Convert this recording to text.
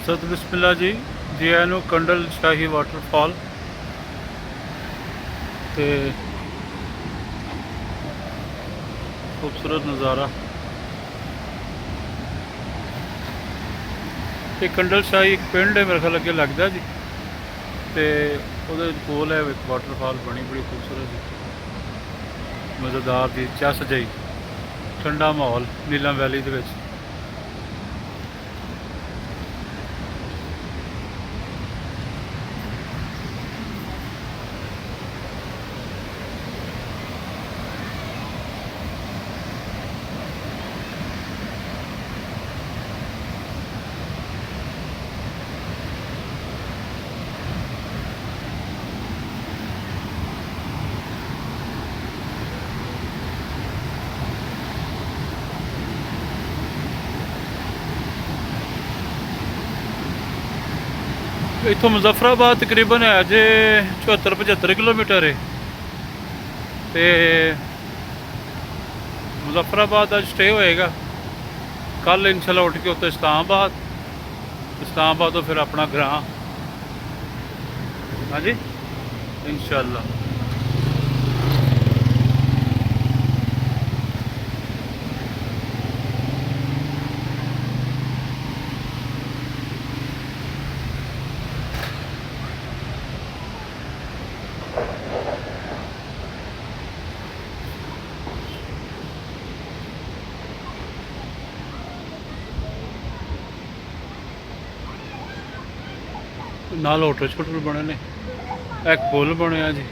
सत बिस्मिल्ला जी जी आया ਨੂੰ ਕੰਡਲ ਸ਼ਾਹੀ ਵਾਟਰਫਾਲ ਤੇ ਖੂਬਸੂਰਤ ਨਜ਼ਾਰਾ। ਇਹ ਕੰਡਲ ਸ਼ਾਹੀ ਇੱਕ ਪਿੰਡ ਹੈ ਮੇਰੇ ਖਿਆਲ ਅੱਗੇ ਲੱਗਦਾ ਜੀ, ਤੇ ਉਹਦੇ ਕੋਲ ਹੈ ਇੱਕ ਵਾਟਰਫਾਲ ਬਣੀ ਬੜੀ ਖੂਬਸੂਰਤ ਜੀ, ਮਜ਼ੇਦਾਰ ਜੀ, ਚਸ ਜਿਹੀ, ਠੰਡਾ ਮਾਹੌਲ ਨੀਲਮ ਵੈਲੀ ਦੇ ਵਿੱਚ। ਇੱਥੋਂ ਮੁਜ਼ੱਫਰਾਬਾਦ ਤਕਰੀਬਨ ਹੈ ਜੇ 74-75 ਕਿਲੋਮੀਟਰ ਹੈ, ਤੇ ਮੁਜ਼ੱਫਰਾਬਾਦ ਦਾ ਸਟੇ ਹੋਏਗਾ। ਕੱਲ੍ਹ ਇਨਸ਼ਾਅੱਲਾ ਉੱਠ ਕੇ ਉੱਥੇ ਇਸਲਾਮਾਬਾਦ ਤੋਂ ਫਿਰ ਆਪਣਾ ਗ੍ਰਾਂ। ਹਾਂਜੀ ਇਨਸ਼ਾਅੱਲਾ। ਨਾਲ ਹੋਟਲ ਛੋਟੇ ਬਣੇ ਨੇ, ਇੱਕ ਪੁੱਲ ਬਣਿਆ ਜੀ।